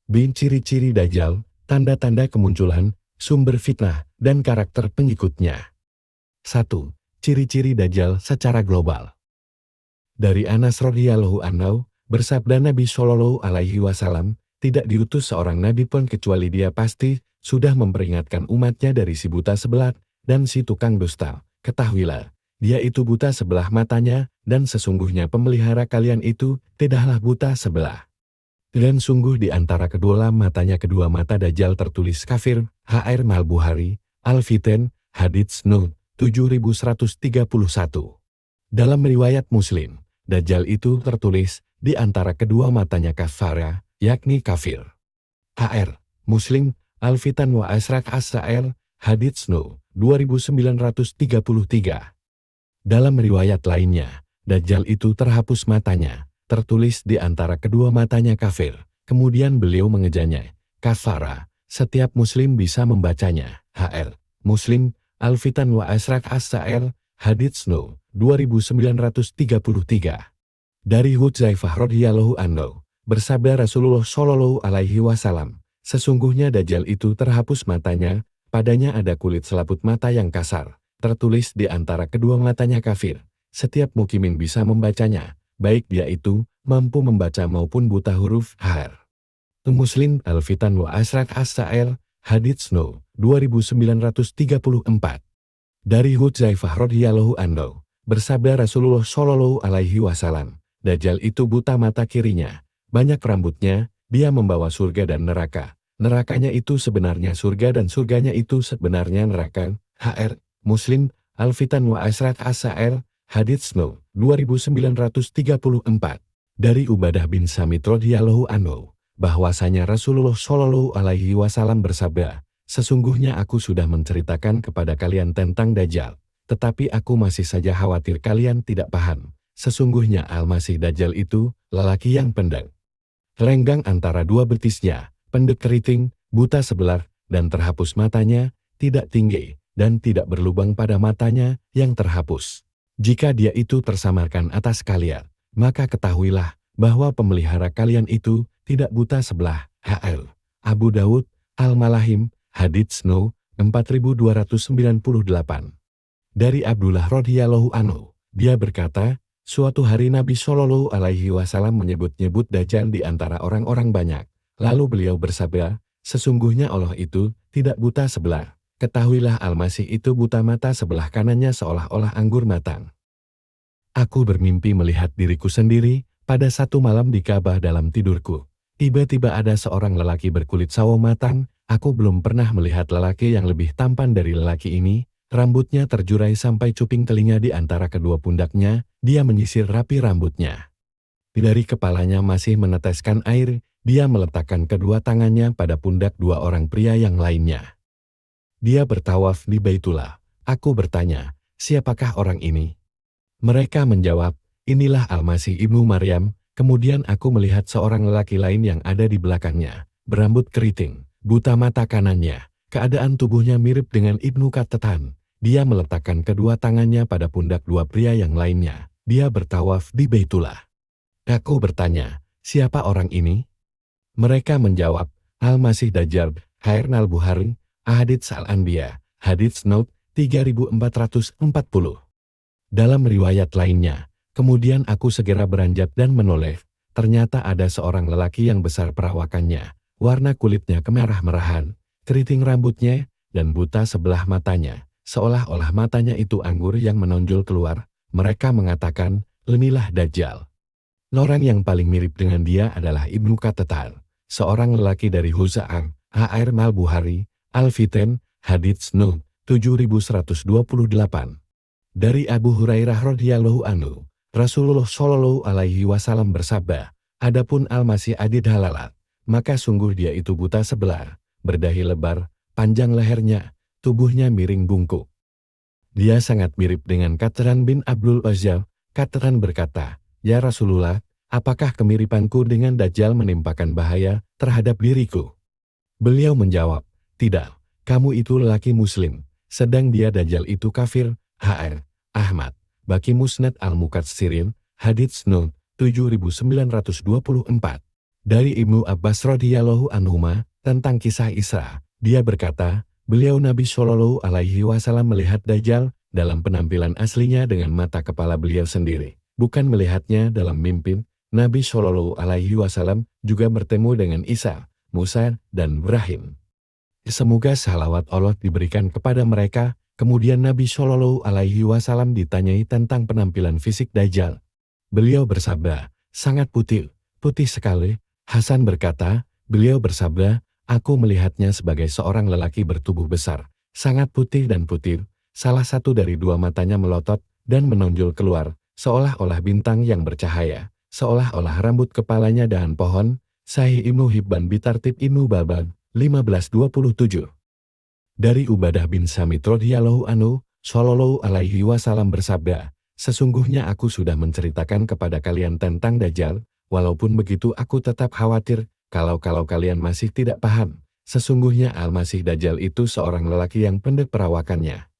Bin ciri-ciri Dajjal, tanda-tanda kemunculan, sumber fitnah, dan karakter pengikutnya. 1. Ciri-ciri Dajjal secara global. Dari Anas radhiyallahu anhu, bersabda Nabi Shallallahu alaihi wasallam, tidak diutus seorang nabi pun kecuali dia pasti sudah memperingatkan umatnya dari si buta sebelah dan si tukang dusta. Ketahuilah, dia itu buta sebelah matanya, dan sesungguhnya pemelihara kalian itu tidaklah buta sebelah. Dan sungguh di antara kedua matanya kedua mata Dajjal tertulis kafir. H.R. Mal-Bukhari, Al-Fitan, Hadits No. 7131. Dalam riwayat Muslim, Dajjal itu tertulis di antara kedua matanya kafara, yakni kafir. H.R. Muslim, Al-Fitan wa Asrak As-Sa'ir, Hadits No. 2933. Dalam riwayat lainnya, Dajjal itu terhapus matanya, tertulis di antara kedua matanya kafir. Kemudian beliau mengejanya, kafara, setiap muslim bisa membacanya. H.R. Muslim, Al-Fitan wa Asrak As-Sa'ir, Hadits No. 2933. Dari Hudzaifah radhiyallahu anhu, bersabda Rasulullah Shallallahu alaihi wasallam, sesungguhnya Dajjal itu terhapus matanya, padanya ada kulit selaput mata yang kasar, tertulis di antara kedua matanya kafir. Setiap mukimin bisa membacanya, baik dia itu mampu membaca maupun buta huruf. H.R. Muslim, Al-Fitan wa Asrak As-Sa'ir, Hadits No. 2934. Dari Hudzaifah radhiyallahu anhu, bersabda Rasulullah Shallallahu alaihi wasallam, Dajjal itu buta mata kirinya, banyak rambutnya, dia membawa surga dan neraka. Nerakanya itu sebenarnya surga dan surganya itu sebenarnya neraka. H.R. Muslim, Al-Fitan wa Asrak As-Sa'ir, Hadits No. 2934. Dari Ubadah bin Samit radhiyallahu anhu, bahwasanya Rasulullah Shallallahu alaihi wasallam bersabda, sesungguhnya aku sudah menceritakan kepada kalian tentang Dajjal, tetapi aku masih saja khawatir kalian tidak paham. Sesungguhnya Al-Masih Dajjal itu lelaki yang pendek, renggang antara dua betisnya, pendek keriting, buta sebelah, dan terhapus matanya, tidak tinggi, dan tidak berlubang pada matanya yang terhapus. Jika dia itu tersamarkan atas kalian, maka ketahuilah bahwa pemelihara kalian itu tidak buta sebelah. H.L. Abu Dawud, Al-Malahim, Hadits No. 4298. Dari Abdullah radhiyallahu anhu, dia berkata, suatu hari Nabi Shallallahu alaihi wasallam menyebut-nyebut Dajjal di antara orang-orang banyak. Lalu beliau bersabda, sesungguhnya Allah itu tidak buta sebelah. Ketahuilah Al-Masih itu buta mata sebelah kanannya seolah-olah anggur matang. Aku bermimpi melihat diriku sendiri pada satu malam di Ka'bah dalam tidurku. Tiba-tiba ada seorang lelaki berkulit sawo matang. Aku belum pernah melihat lelaki yang lebih tampan dari lelaki ini. Rambutnya terjurai sampai cuping telinga di antara kedua pundaknya. Dia menyisir rapi rambutnya. Dari kepalanya masih meneteskan air. Dia meletakkan kedua tangannya pada pundak dua orang pria yang lainnya. Dia bertawaf di Baitullah. Aku bertanya, siapakah orang ini? Mereka menjawab, inilah Al-Masih ibnu Maryam. Kemudian aku melihat seorang lelaki lain yang ada di belakangnya, berambut keriting, buta mata kanannya, keadaan tubuhnya mirip dengan Ibnu Qatatan. Dia meletakkan kedua tangannya pada pundak dua pria yang lainnya. Dia bertawaf di Baitullah. Aku bertanya, siapa orang ini? Mereka menjawab, Al-Masih Dajjal. H.R. Al-Bukhari, Ahadits Al-Anbiya, Hadits No. 3440. Dalam riwayat lainnya, kemudian aku segera beranjak dan menoleh. Ternyata ada seorang lelaki yang besar perawakannya, warna kulitnya kemerah-merahan, keriting rambutnya, dan buta sebelah matanya, seolah-olah matanya itu anggur yang menonjol keluar. Mereka mengatakan, inilah Dajjal. Orang yang paling mirip dengan dia adalah Ibnu Qatatan, seorang lelaki dari Huza'ah. H.R. Mal-Bukhari, Al-Fitan, Hadits No. 7128. Dari Abu Hurairah radhiyallahu anhu, Rasulullah Shallallahu alaihi wasallam bersabda, adapun Al-Masih adid halalat, maka sungguh dia itu buta sebelah, berdahi lebar, panjang lehernya, tubuhnya miring bungkuk. Dia sangat mirip dengan Qatran bin Abdul Uzza. Qatran berkata, ya Rasulullah, apakah kemiripanku dengan Dajjal menimpakan bahaya terhadap diriku? Beliau menjawab, tidak, kamu itu lelaki muslim, sedang dia Dajjal itu kafir. H.R. Ahmad, Baki Musnad Al-Mukatsirin, Hadits No. 7924. Dari Ibnu Abbas radhiyallahu anhuma tentang kisah Isra, dia berkata, beliau Nabi Shallallahu Alaihi Wasallam melihat Dajjal dalam penampilan aslinya dengan mata kepala beliau sendiri, bukan melihatnya dalam mimpi. Nabi Shallallahu Alaihi Wasallam juga bertemu dengan Isa, Musa, dan Ibrahim. Semoga salawat Allah diberikan kepada mereka. Kemudian Nabi Shallallahu Alaihi Wasallam ditanyai tentang penampilan fisik Dajjal. Beliau bersabda, sangat putih, putih sekali. Hasan berkata, beliau bersabda, aku melihatnya sebagai seorang lelaki bertubuh besar, sangat putih dan putih. Salah satu dari dua matanya melotot dan menonjol keluar, seolah-olah bintang yang bercahaya, seolah-olah rambut kepalanya dahan pohon. Sahih Ibnu Hibban Bitartib Ibnu Baban 1527. Dari Ubadah bin Samit radhiyallahu anhu, Shallallahu Alaihi Wasallam bersabda, sesungguhnya aku sudah menceritakan kepada kalian tentang Dajjal, walaupun begitu aku tetap khawatir, kalau kalian masih tidak paham. Sesungguhnya Al-Masih Dajjal itu seorang lelaki yang pendek perawakannya.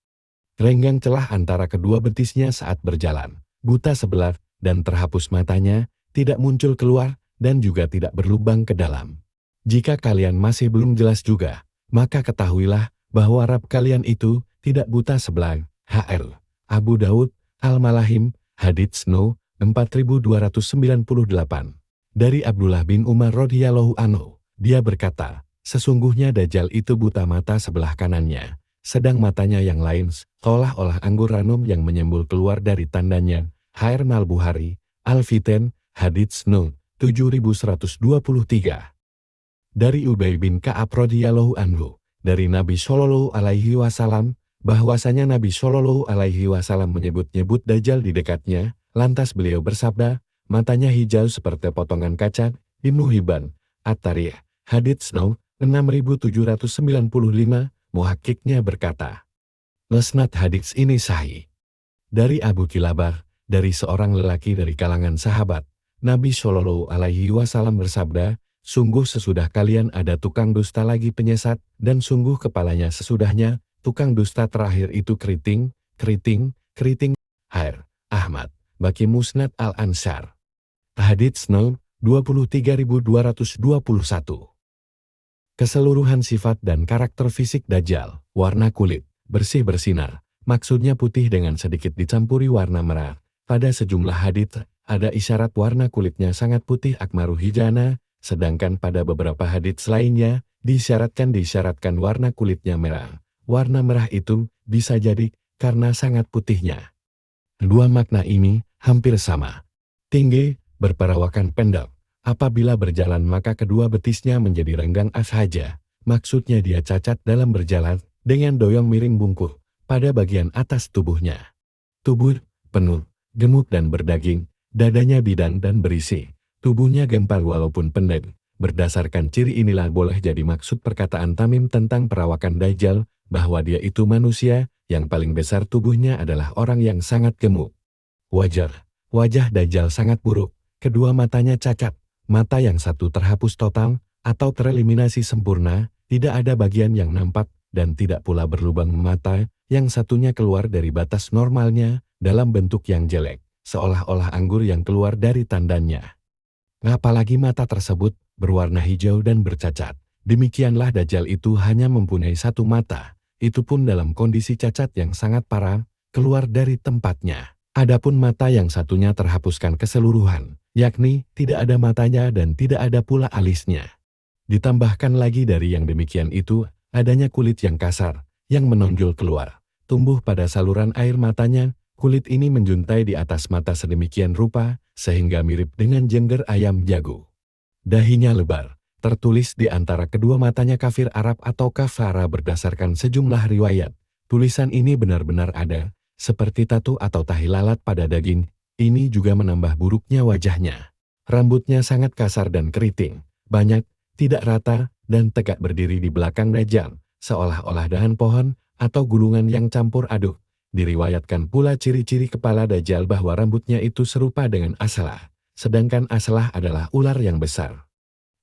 Renggang celah antara kedua betisnya saat berjalan, buta sebelah, dan terhapus matanya, tidak muncul keluar, dan juga tidak berlubang ke dalam. Jika kalian masih belum jelas juga, maka ketahuilah bahwa Rabb kalian itu tidak buta sebelah. Hr. Abu Daud, Al-Malahim, Hadits No. 4298. Dari Abdullah bin Umar radhiyallahu anhu, dia berkata, sesungguhnya Dajjal itu buta mata sebelah kanannya, sedang matanya yang lain seolah-olah anggur ranum yang menyembul keluar dari tandanya. Hr. Al-Bukhari, Al-Fitan, Hadits No. 7123. Dari Ubay bin Ka'ab radhiyallahu anhu, dari Nabi Shallallahu Alaihi Wasallam, bahwasanya Nabi Shallallahu Alaihi Wasallam menyebut-nyebut Dajjal di dekatnya. Lantas beliau bersabda, matanya hijau seperti potongan kaca. Ibnu Hibban, At-Tarikh, Hadits No. 6795, muhakkiknya berkata, lesnad hadits ini sahih. Dari Abu Kilabar, dari seorang lelaki dari kalangan sahabat, Nabi Shallallahu Alaihi Wasallam bersabda, sungguh sesudah kalian ada tukang dusta lagi penyesat, dan sungguh kepalanya sesudahnya, tukang dusta terakhir itu keriting. Hr. Ahmad, Baki Musnad Al-Ansar. Hadits No. 23221. Keseluruhan sifat dan karakter fisik Dajjal, warna kulit, bersih bersinar, maksudnya putih dengan sedikit dicampuri warna merah. Pada sejumlah hadits, ada isyarat warna kulitnya sangat putih akmaru hijana, sedangkan pada beberapa hadits lainnya, disyaratkan warna kulitnya merah. Warna merah itu bisa jadi karena sangat putihnya. Dua makna ini hampir sama. Tinggi, berperawakan pendek. Apabila berjalan maka kedua betisnya menjadi renggang saja. Maksudnya dia cacat dalam berjalan, dengan doyong miring bungkuk pada bagian atas tubuhnya. Tubuh penuh, gemuk dan berdaging, dadanya bidang dan berisi. Tubuhnya gempal walaupun pendek. Berdasarkan ciri inilah boleh jadi maksud perkataan Tamim tentang perawakan Dajjal, bahwa dia itu manusia, yang paling besar tubuhnya adalah orang yang sangat gemuk. Wajah Dajjal sangat buruk, kedua matanya cacat, mata yang satu terhapus total, atau tereliminasi sempurna, tidak ada bagian yang nampak, dan tidak pula berlubang mata, yang satunya keluar dari batas normalnya, dalam bentuk yang jelek, seolah-olah anggur yang keluar dari tandannya. Apalagi mata tersebut, berwarna hijau dan bercacat. Demikianlah Dajjal itu hanya mempunyai satu mata, itu pun dalam kondisi cacat yang sangat parah, keluar dari tempatnya. Adapun mata yang satunya terhapuskan keseluruhan, yakni tidak ada matanya dan tidak ada pula alisnya. Ditambahkan lagi dari yang demikian itu, adanya kulit yang kasar, yang menonjol keluar, tumbuh pada saluran air matanya. Kulit ini menjuntai di atas mata sedemikian rupa, sehingga mirip dengan jengger ayam jago. Dahinya lebar, tertulis di antara kedua matanya kafir Arab atau kafara berdasarkan sejumlah riwayat. Tulisan ini benar-benar ada, seperti tatu atau tahi lalat pada daging. Ini juga menambah buruknya wajahnya. Rambutnya sangat kasar dan keriting, banyak, tidak rata, dan tegak berdiri di belakang Dajjal, seolah-olah dahan pohon atau gulungan yang campur aduk. Diriwayatkan pula ciri-ciri kepala Dajjal bahwa rambutnya itu serupa dengan asalah, sedangkan asalah adalah ular yang besar.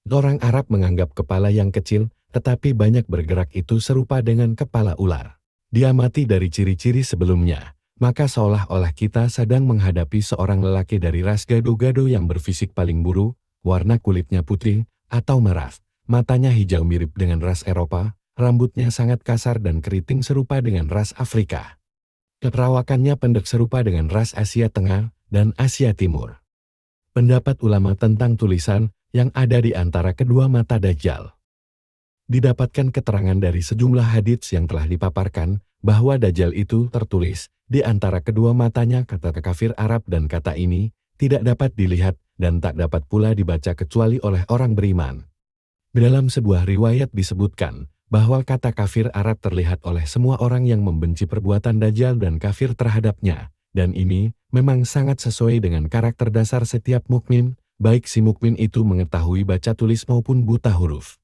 Orang Arab menganggap kepala yang kecil, tetapi banyak bergerak itu serupa dengan kepala ular. Diamati dari ciri-ciri sebelumnya, maka seolah-olah kita sedang menghadapi seorang lelaki dari ras gado-gado yang berfisik paling buruk, warna kulitnya putih atau merah, matanya hijau mirip dengan ras Eropa, rambutnya sangat kasar dan keriting serupa dengan ras Afrika. Perawakannya pendek serupa dengan ras Asia Tengah dan Asia Timur. Pendapat ulama tentang tulisan yang ada di antara kedua mata Dajjal. Didapatkan keterangan dari sejumlah hadits yang telah dipaparkan bahwa Dajjal itu tertulis di antara kedua matanya kata kafir Arab, dan kata ini tidak dapat dilihat dan tak dapat pula dibaca kecuali oleh orang beriman. Dalam sebuah riwayat disebutkan bahwa kata kafir Arab terlihat oleh semua orang yang membenci perbuatan Dajjal dan kafir terhadapnya, dan ini memang sangat sesuai dengan karakter dasar setiap mukmin, baik si mukmin itu mengetahui baca tulis maupun buta huruf.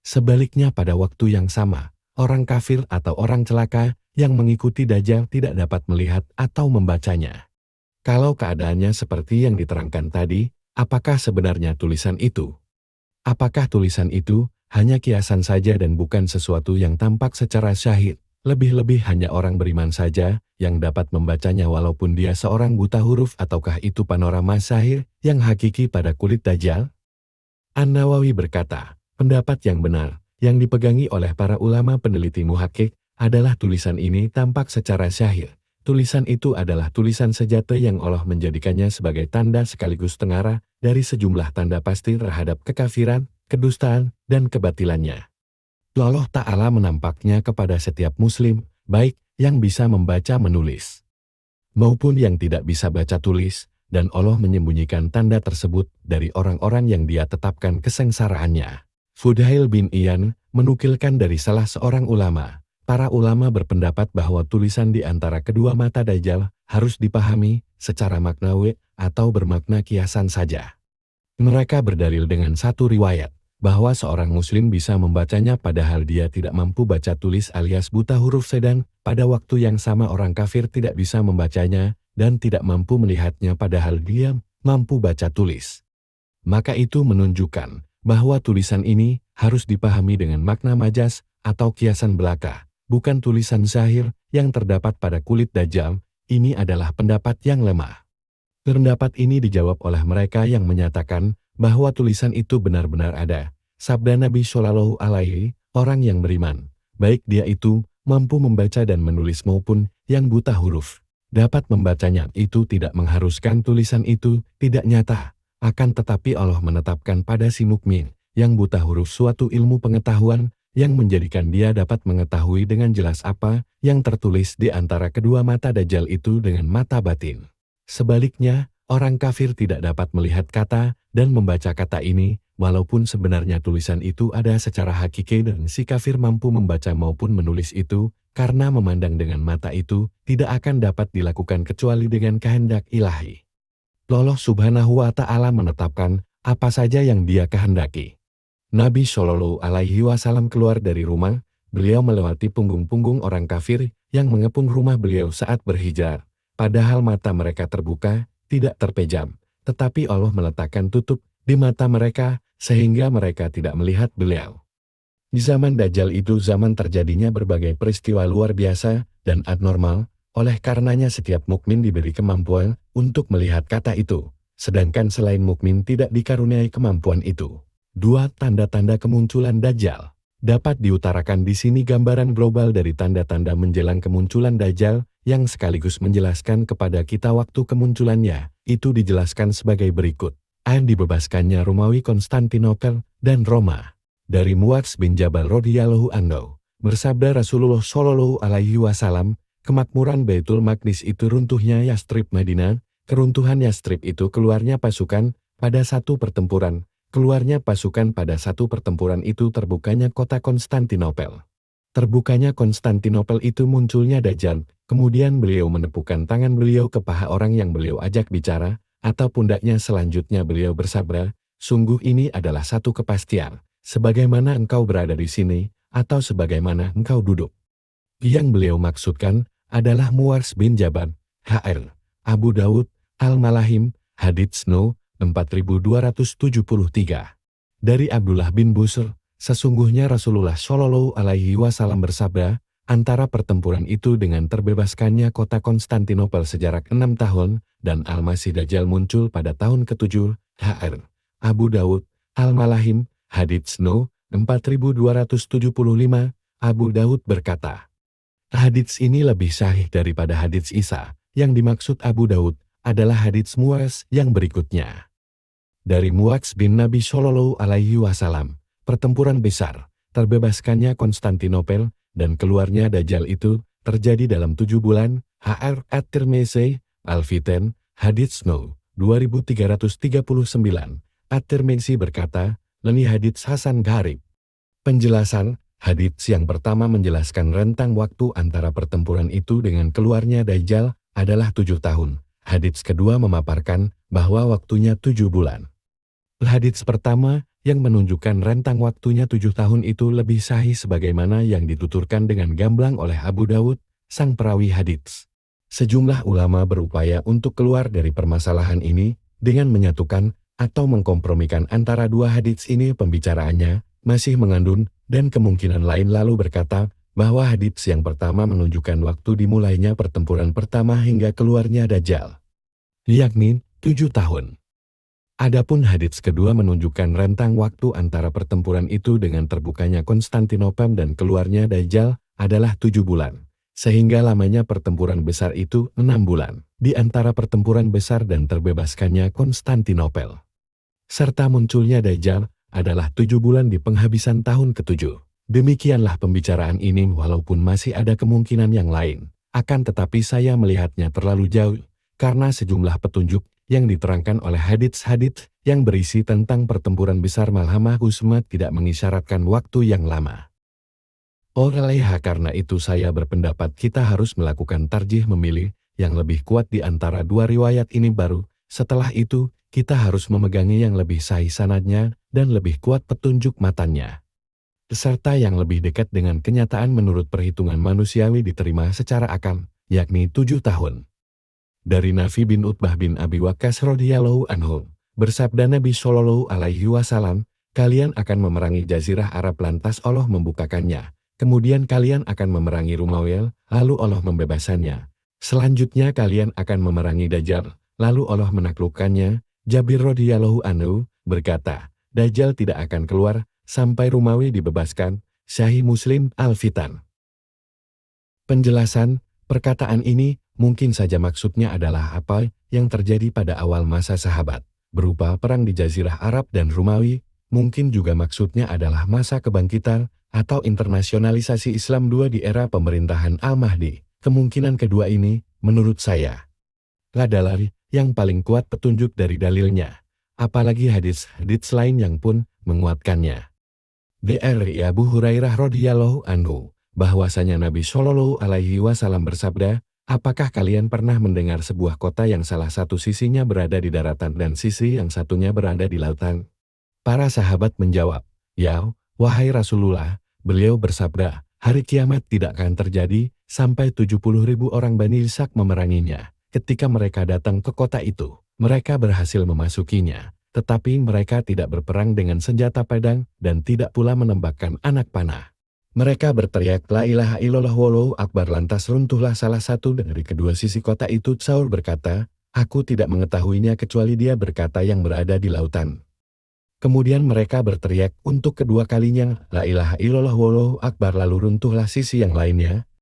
Sebaliknya pada waktu yang sama, orang kafir atau orang celaka yang mengikuti Dajjal tidak dapat melihat atau membacanya. Kalau keadaannya seperti yang diterangkan tadi, apakah sebenarnya tulisan itu? Apakah tulisan itu hanya kiasan saja dan bukan sesuatu yang tampak secara syahid? Lebih-lebih hanya orang beriman saja yang dapat membacanya walaupun dia seorang buta huruf, ataukah itu panorama sahir yang hakiki pada kulit Dajjal? An-Nawawi berkata, pendapat yang benar, yang dipegangi oleh para ulama peneliti muhakkik, adalah tulisan ini tampak secara syahir. Tulisan itu adalah tulisan sejati yang Allah menjadikannya sebagai tanda sekaligus tengara dari sejumlah tanda pasti terhadap kekafiran, kedustaan, dan kebatilannya. Allah Ta'ala menampaknya kepada setiap muslim, baik yang bisa membaca menulis, maupun yang tidak bisa baca tulis, dan Allah menyembunyikan tanda tersebut dari orang-orang yang Dia tetapkan kesengsaraannya. Fudail bin Iyan menukilkan dari salah seorang ulama, para ulama berpendapat bahwa tulisan di antara kedua mata Dajjal harus dipahami secara maknawi atau bermakna kiasan saja. Mereka berdalil dengan satu riwayat, bahwa seorang muslim bisa membacanya padahal dia tidak mampu baca tulis alias buta huruf, sedang pada waktu yang sama orang kafir tidak bisa membacanya dan tidak mampu melihatnya padahal dia mampu baca tulis. Maka itu menunjukkan bahwa tulisan ini harus dipahami dengan makna majas atau kiasan belaka, bukan tulisan zahir yang terdapat pada kulit Dajjal. Ini adalah pendapat yang lemah. Pendapat ini dijawab oleh mereka yang menyatakan bahwa tulisan itu benar-benar ada. Sabda Nabi Shallallahu Alaihi, orang yang beriman, baik dia itu mampu membaca dan menulis maupun yang buta huruf, dapat membacanya. Itu tidak mengharuskan tulisan itu tidak nyata, akan tetapi Allah menetapkan pada si mukmin yang buta huruf suatu ilmu pengetahuan yang menjadikan dia dapat mengetahui dengan jelas apa yang tertulis di antara kedua mata Dajjal itu dengan mata batin. Sebaliknya, orang kafir tidak dapat melihat kata dan membaca kata ini, walaupun sebenarnya tulisan itu ada secara hakiki dan si kafir mampu membaca maupun menulis itu, karena memandang dengan mata itu tidak akan dapat dilakukan kecuali dengan kehendak ilahi. Allah Subhanahu wa Ta'ala menetapkan apa saja yang Dia kehendaki. Nabi Shallallahu Alaihi Wasallam keluar dari rumah, beliau melewati punggung-punggung orang kafir yang mengepung rumah beliau saat berhijrah. Padahal mata mereka terbuka, tidak terpejam, tetapi Allah meletakkan tutup di mata mereka sehingga mereka tidak melihat beliau. Di zaman Dajjal itu zaman terjadinya berbagai peristiwa luar biasa dan abnormal, oleh karenanya setiap mukmin diberi kemampuan untuk melihat kata itu, sedangkan selain mukmin tidak dikaruniai kemampuan itu. 2. Tanda-tanda kemunculan Dajjal. Dapat diutarakan di sini gambaran global dari tanda-tanda menjelang kemunculan Dajjal yang sekaligus menjelaskan kepada kita waktu kemunculannya. Itu dijelaskan sebagai berikut. Dibebaskannya Romawi Konstantinopel dan Roma. Dari Muadz bin Jabal radhiyallahu anhu, bersabda Rasulullah Shallallahu Alaihi Wasallam, kemakmuran Baitul Maqdis itu runtuhnya Yastrib Madinah, keruntuhan Yastrib itu keluarnya pasukan pada satu pertempuran. Keluarnya pasukan pada satu pertempuran itu terbukanya kota Konstantinopel. Terbukanya Konstantinopel itu munculnya Dajjal, kemudian beliau menepukkan tangan beliau ke paha orang yang beliau ajak bicara, atau pundaknya. Selanjutnya beliau bersabda, sungguh ini adalah satu kepastian, sebagaimana engkau berada di sini, atau sebagaimana engkau duduk. Yang beliau maksudkan adalah Muadz bin Jabal, Hr. Abu Daud, Al-Malahim, Hadits No. 4273. Dari Abdullah bin Busr, sesungguhnya Rasulullah Shallallahu Alaihi Wasallam bersabda, antara pertempuran itu dengan terbebaskannya kota Konstantinopel sejarak 6 tahun, dan Al-Masih Dajjal muncul pada tahun ke-7, Hr. Abu Daud, Al-Malahim, Hadits No. 4275, Abu Daud berkata, hadits ini lebih sahih daripada hadits Isa. Yang dimaksud Abu Daud adalah hadits Muaz yang berikutnya. Dari Muaz bin Nabi Shallallahu Alaihi Wasallam, pertempuran besar, terbebaskannya Konstantinopel, dan keluarnya Dajjal itu terjadi dalam 7 bulan. H.R. At-Tirmizi, Al-Fitan, Hadits No. 2339, At-Tirmizi berkata, Leni hadits Hasan Gharib. Penjelasan, hadits yang pertama menjelaskan rentang waktu antara pertempuran itu dengan keluarnya Dajjal adalah 7 tahun. Hadits kedua memaparkan bahwa waktunya 7 bulan. Hadits pertama yang menunjukkan rentang waktunya 7 tahun itu lebih sahih sebagaimana yang dituturkan dengan gamblang oleh Abu Daud, sang perawi hadits. Sejumlah ulama berupaya untuk keluar dari permasalahan ini dengan menyatukan atau mengkompromikan antara dua hadits ini. Pembicaraannya masih mengandung dan kemungkinan lain, lalu berkata bahwa hadits yang pertama menunjukkan waktu dimulainya pertempuran pertama hingga keluarnya Dajjal, yakni 7 tahun. Adapun hadits kedua menunjukkan rentang waktu antara pertempuran itu dengan terbukanya Konstantinopel dan keluarnya Dajjal adalah 7 bulan. Sehingga lamanya pertempuran besar itu 6 bulan, di antara pertempuran besar dan terbebaskannya Konstantinopel. Serta munculnya Dajjal adalah 7 bulan di penghabisan tahun ke-7. Demikianlah pembicaraan ini, walaupun masih ada kemungkinan yang lain. Akan tetapi saya melihatnya terlalu jauh, karena sejumlah petunjuk yang diterangkan oleh hadits-hadits yang berisi tentang pertempuran besar Malhamah Usma tidak mengisyaratkan waktu yang lama. Oleh karena itu saya berpendapat kita harus melakukan tarjih, memilih yang lebih kuat di antara dua riwayat ini, baru setelah itu kita harus memegangi yang lebih sahih sanadnya dan lebih kuat petunjuk matannya, serta yang lebih dekat dengan kenyataan menurut perhitungan manusiawi diterima secara akal, yakni 7 tahun. Dari Nafi bin Utbah bin Abi Waqqas radhiyallahu anhu, bersabda Nabi Shallallahu Alaihi Wasallam, kalian akan memerangi Jazirah Arab lantas Allah membukakannya. Kemudian kalian akan memerangi Rumail, lalu Allah membebasannya. Selanjutnya kalian akan memerangi Dajjal, lalu Allah menaklukkannya. Jabir radhiyallahu anhu berkata, Dajjal tidak akan keluar sampai Rumawi dibebaskan. Sahih Muslim, Al-Fitan. Penjelasan, perkataan ini mungkin saja maksudnya adalah apa yang terjadi pada awal masa sahabat, berupa perang di Jazirah Arab dan Rumawi. Mungkin juga maksudnya adalah masa kebangkitan atau internasionalisasi Islam II di era pemerintahan Al-Mahdi. Kemungkinan kedua ini, menurut saya, adalah yang paling kuat petunjuk dari dalilnya. Apalagi hadits-hadits lain yang pun menguatkannya. Dari Abu Hurairah radhiyallahu anhu, bahwasanya Nabi Shallallahu Alaihi Wasallam bersabda, apakah kalian pernah mendengar sebuah kota yang salah satu sisinya berada di daratan dan sisi yang satunya berada di lautan? Para sahabat menjawab, ya, wahai Rasulullah. Beliau bersabda, hari kiamat tidak akan terjadi sampai 70.000 orang Bani Ishaq memeranginya. Ketika mereka datang ke kota itu, mereka berhasil memasukinya, tetapi mereka tidak berperang dengan senjata pedang dan tidak pula menembakkan anak panah. Mereka berteriak la ilaha illallah wallahu akbar, lantas runtuhlah salah satu dari kedua sisi kota itu. Saul berkata, aku tidak mengetahuinya kecuali dia berkata yang berada di lautan. Kemudian mereka berteriak untuk kedua kalinya, la ilaha illallah wallahu akbar, lalu runtuhlah sisi yang lainnya.